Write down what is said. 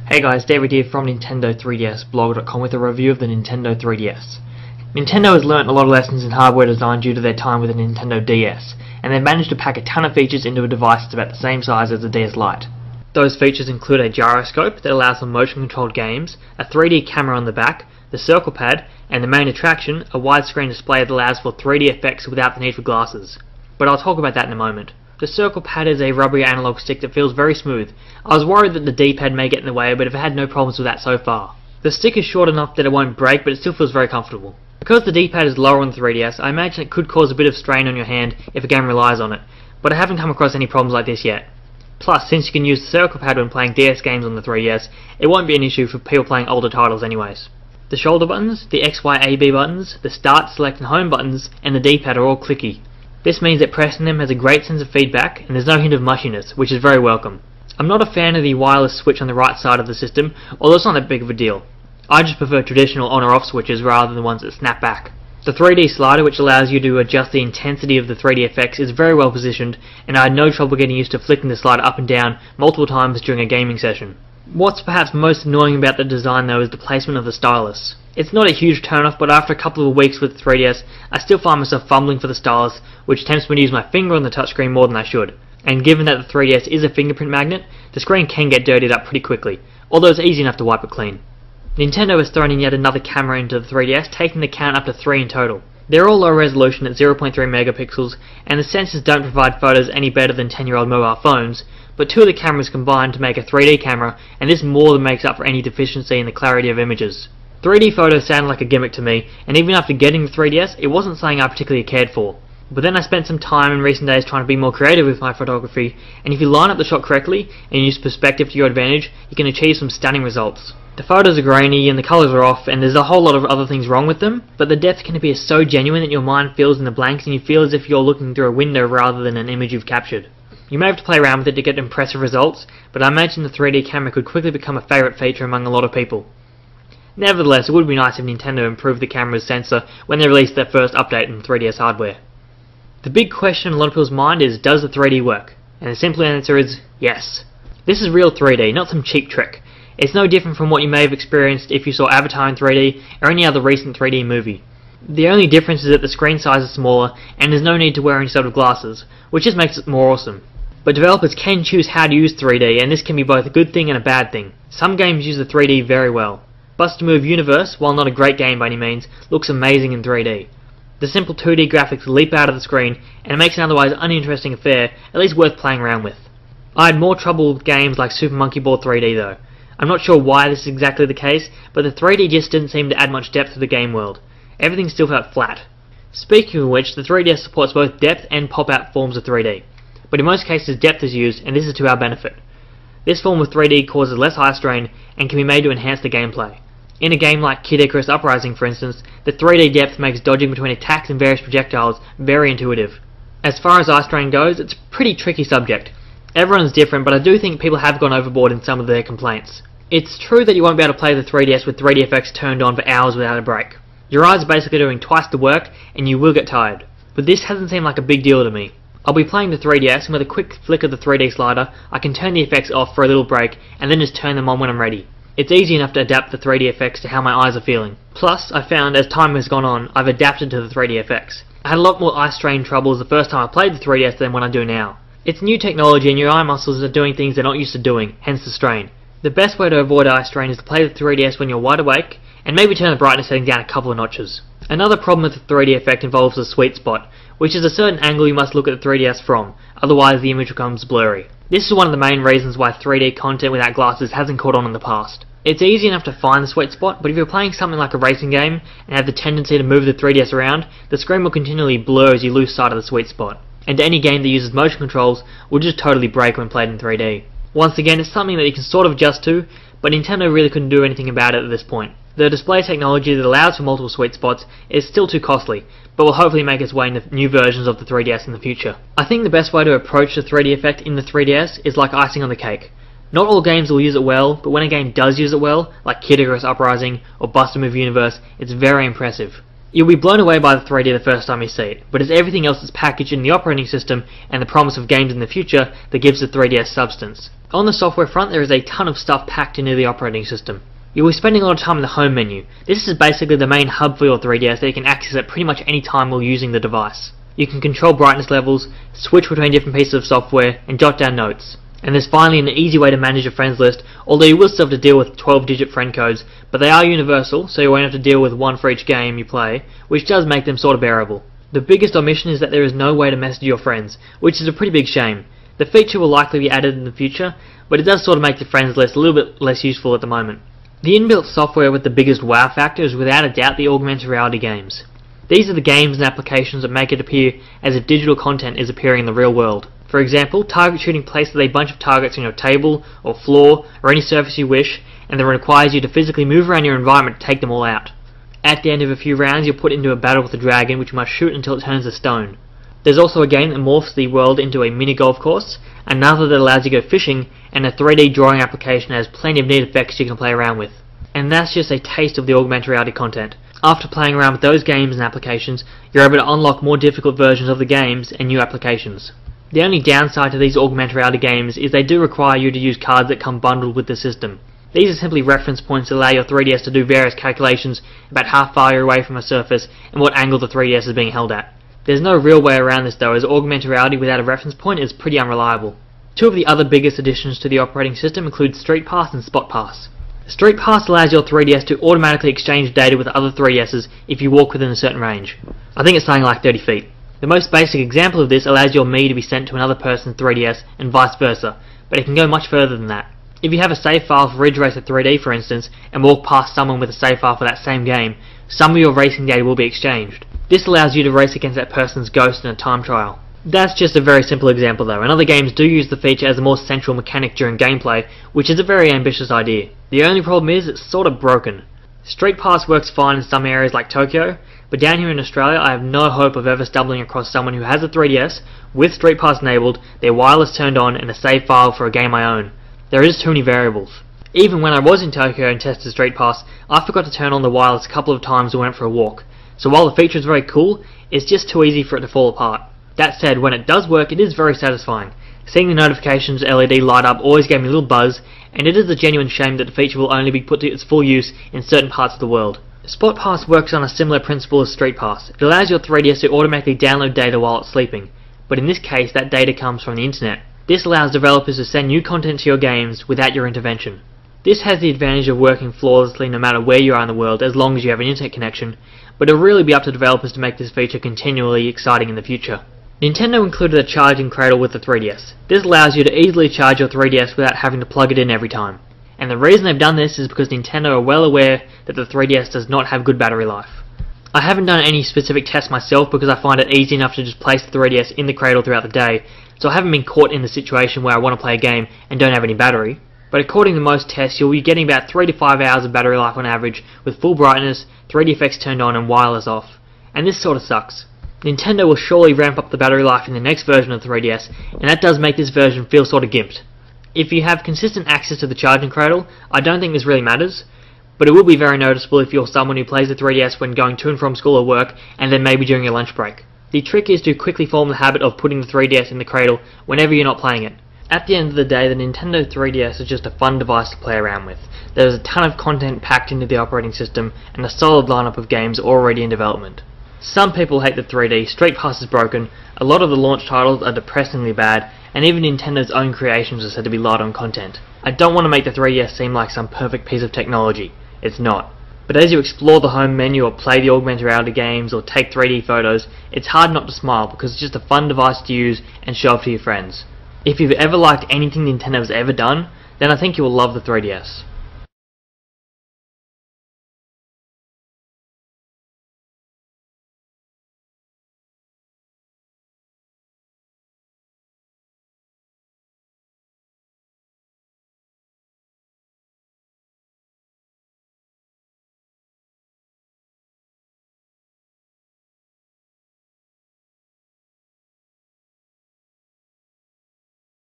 Hey guys, David here from Nintendo3DSblog.com with a review of the Nintendo 3DS. Nintendo has learnt a lot of lessons in hardware design due to their time with the Nintendo DS, and they've managed to pack a ton of features into a device that's about the same size as the DS Lite. Those features include a gyroscope that allows for motion-controlled games, a 3D camera on the back, the circle pad, and the main attraction, a widescreen display that allows for 3D effects without the need for glasses. But I'll talk about that in a moment. The circle pad is a rubbery analog stick that feels very smooth. I was worried that the D-pad may get in the way, but I've had no problems with that so far. The stick is short enough that it won't break, but it still feels very comfortable. Because the D-pad is lower on the 3DS, I imagine it could cause a bit of strain on your hand if a game relies on it, but I haven't come across any problems like this yet. Plus, since you can use the circle pad when playing DS games on the 3DS, it won't be an issue for people playing older titles anyways. The shoulder buttons, the X, Y, A, B buttons, the start, select and home buttons, and the D-pad are all clicky. This means that pressing them has a great sense of feedback and there's no hint of mushiness, which is very welcome. I'm not a fan of the wireless switch on the right side of the system, although it's not that big of a deal. I just prefer traditional on or off switches rather than the ones that snap back. The 3D slider, which allows you to adjust the intensity of the 3D effects, is very well positioned, and I had no trouble getting used to flicking the slider up and down multiple times during a gaming session. What's perhaps most annoying about the design though is the placement of the stylus. It's not a huge turn-off, but after a couple of weeks with the 3DS, I still find myself fumbling for the stylus, which tempts me to use my finger on the touchscreen more than I should. And given that the 3DS is a fingerprint magnet, the screen can get dirtied up pretty quickly, although it's easy enough to wipe it clean. Nintendo has thrown in yet another camera into the 3DS, taking the count up to 3 in total. They're all low resolution at 0.3 megapixels, and the sensors don't provide photos any better than 10-year-old mobile phones, but two of the cameras combine to make a 3D camera, and this more than makes up for any deficiency in the clarity of images. 3D photos sounded like a gimmick to me, and even after getting the 3DS, it wasn't something I particularly cared for. But then I spent some time in recent days trying to be more creative with my photography, and if you line up the shot correctly, and use perspective to your advantage, you can achieve some stunning results. The photos are grainy, and the colours are off, and there's a whole lot of other things wrong with them, but the depth can appear so genuine that your mind fills in the blanks and you feel as if you're looking through a window rather than an image you've captured. You may have to play around with it to get impressive results, but I imagine the 3D camera could quickly become a favourite feature among a lot of people. Nevertheless, it would be nice if Nintendo improved the camera's sensor when they released their first update in 3DS hardware. The big question in a lot of people's mind is, does the 3D work? And the simple answer is, yes. This is real 3D, not some cheap trick. It's no different from what you may have experienced if you saw Avatar in 3D or any other recent 3D movie. The only difference is that the screen size is smaller and there's no need to wear any sort of glasses, which just makes it more awesome. But developers can choose how to use 3D, and this can be both a good thing and a bad thing. Some games use the 3D very well. Bust-A-Move Universe, while not a great game by any means, looks amazing in 3D. The simple 2D graphics leap out of the screen, and it makes an otherwise uninteresting affair at least worth playing around with. I had more trouble with games like Super Monkey Ball 3D though. I'm not sure why this is exactly the case, but the 3D just didn't seem to add much depth to the game world. Everything still felt flat. Speaking of which, the 3DS supports both depth and pop-out forms of 3D. But in most cases depth is used, and this is to our benefit. This form of 3D causes less eye strain and can be made to enhance the gameplay. In a game like Kid Icarus Uprising, for instance, the 3D depth makes dodging between attacks and various projectiles very intuitive. As far as eye strain goes, it's a pretty tricky subject. Everyone's different, but I do think people have gone overboard in some of their complaints. It's true that you won't be able to play the 3DS with 3D effects turned on for hours without a break. Your eyes are basically doing twice the work, and you will get tired. But this hasn't seemed like a big deal to me. I'll be playing the 3DS, and with a quick flick of the 3D slider, I can turn the effects off for a little break, and then just turn them on when I'm ready. It's easy enough to adapt the 3D effects to how my eyes are feeling. Plus, I found as time has gone on, I've adapted to the 3D effects. I had a lot more eye strain troubles the first time I played the 3DS than when I do now. It's new technology and your eye muscles are doing things they're not used to doing, hence the strain. The best way to avoid eye strain is to play the 3DS when you're wide awake, and maybe turn the brightness setting down a couple of notches. Another problem with the 3D effect involves the sweet spot, which is a certain angle you must look at the 3DS from, otherwise the image becomes blurry. This is one of the main reasons why 3D content without glasses hasn't caught on in the past. It's easy enough to find the sweet spot, but if you're playing something like a racing game and have the tendency to move the 3DS around, the screen will continually blur as you lose sight of the sweet spot. And any game that uses motion controls will just totally break when played in 3D. Once again, it's something that you can sort of adjust to, but Nintendo really couldn't do anything about it at this point. The display technology that allows for multiple sweet spots is still too costly, but will hopefully make its way into new versions of the 3DS in the future. I think the best way to approach the 3D effect in the 3DS is like icing on the cake. Not all games will use it well, but when a game does use it well, like Kid Icarus Uprising or Bust-A-Move Universe, it's very impressive. You'll be blown away by the 3D the first time you see it, but it's everything else that's packaged in the operating system and the promise of games in the future that gives the 3DS substance. On the software front, there is a ton of stuff packed into the operating system. You'll be spending a lot of time in the home menu. This is basically the main hub for your 3DS that you can access at pretty much any time while using the device. You can control brightness levels, switch between different pieces of software, and jot down notes. And there's finally an easy way to manage your friends list, although you will still have to deal with 12-digit friend codes, but they are universal, so you won't have to deal with one for each game you play, which does make them sort of bearable. The biggest omission is that there is no way to message your friends, which is a pretty big shame. The feature will likely be added in the future, but it does sort of make the friends list a little bit less useful at the moment. The inbuilt software with the biggest wow factor is without a doubt the augmented reality games. These are the games and applications that make it appear as if digital content is appearing in the real world. For example, target shooting places a bunch of targets on your table, or floor, or any surface you wish, and then requires you to physically move around your environment to take them all out. At the end of a few rounds, you're put into a battle with a dragon which you must shoot until it turns to stone. There's also a game that morphs the world into a mini golf course, another that allows you to go fishing, and a 3D drawing application that has plenty of neat effects you can play around with. And that's just a taste of the augmented reality content. After playing around with those games and applications, you're able to unlock more difficult versions of the games and new applications. The only downside to these augmented reality games is they do require you to use cards that come bundled with the system. These are simply reference points that allow your 3DS to do various calculations about how far you're away from a surface and what angle the 3DS is being held at. There's no real way around this though, as augmented reality without a reference point is pretty unreliable. Two of the other biggest additions to the operating system include Street Pass and Spot Pass. Street Pass allows your 3DS to automatically exchange data with other 3DSs if you walk within a certain range. I think it's something like 30 feet. The most basic example of this allows your Mii to be sent to another person's 3DS and vice versa, but it can go much further than that. If you have a save file for Ridge Racer 3D for instance, and walk past someone with a save file for that same game, some of your racing data will be exchanged. This allows you to race against that person's ghost in a time trial. That's just a very simple example though, and other games do use the feature as a more central mechanic during gameplay, which is a very ambitious idea. The only problem is it's sort of broken. Street Pass works fine in some areas like Tokyo, but down here in Australia I have no hope of ever stumbling across someone who has a 3DS, with Street Pass enabled, their wireless turned on, and a save file for a game I own. There is too many variables. Even when I was in Tokyo and tested Street Pass, I forgot to turn on the wireless a couple of times and went for a walk. So while the feature is very cool, it's just too easy for it to fall apart. That said, when it does work, it is very satisfying. Seeing the notifications LED light up always gave me a little buzz, and it is a genuine shame that the feature will only be put to its full use in certain parts of the world. Spot Pass works on a similar principle as Street Pass. It allows your 3DS to automatically download data while it's sleeping, but in this case that data comes from the internet. This allows developers to send new content to your games without your intervention. This has the advantage of working flawlessly no matter where you are in the world as long as you have an internet connection, but it'll really be up to developers to make this feature continually exciting in the future. Nintendo included a charging cradle with the 3DS. This allows you to easily charge your 3DS without having to plug it in every time. And the reason they've done this is because Nintendo are well aware that the 3DS does not have good battery life. I haven't done any specific tests myself because I find it easy enough to just place the 3DS in the cradle throughout the day, so I haven't been caught in the situation where I want to play a game and don't have any battery. But according to most tests, you'll be getting about 3 to 5 hours of battery life on average with full brightness, 3D effects turned on and wireless off. And this sort of sucks. Nintendo will surely ramp up the battery life in the next version of the 3DS, and that does make this version feel sort of gimped. If you have consistent access to the charging cradle, I don't think this really matters, but it will be very noticeable if you're someone who plays the 3DS when going to and from school or work, and then maybe during your lunch break. The trick is to quickly form the habit of putting the 3DS in the cradle whenever you're not playing it. At the end of the day, the Nintendo 3DS is just a fun device to play around with. There is a ton of content packed into the operating system, and a solid lineup of games already in development. Some people hate the 3D, Street Pass is broken, a lot of the launch titles are depressingly bad, and even Nintendo's own creations are said to be light on content. I don't want to make the 3DS seem like some perfect piece of technology. It's not. But as you explore the home menu or play the augmented reality games or take 3D photos, it's hard not to smile because it's just a fun device to use and show off to your friends. If you've ever liked anything Nintendo has ever done, then I think you will love the 3DS.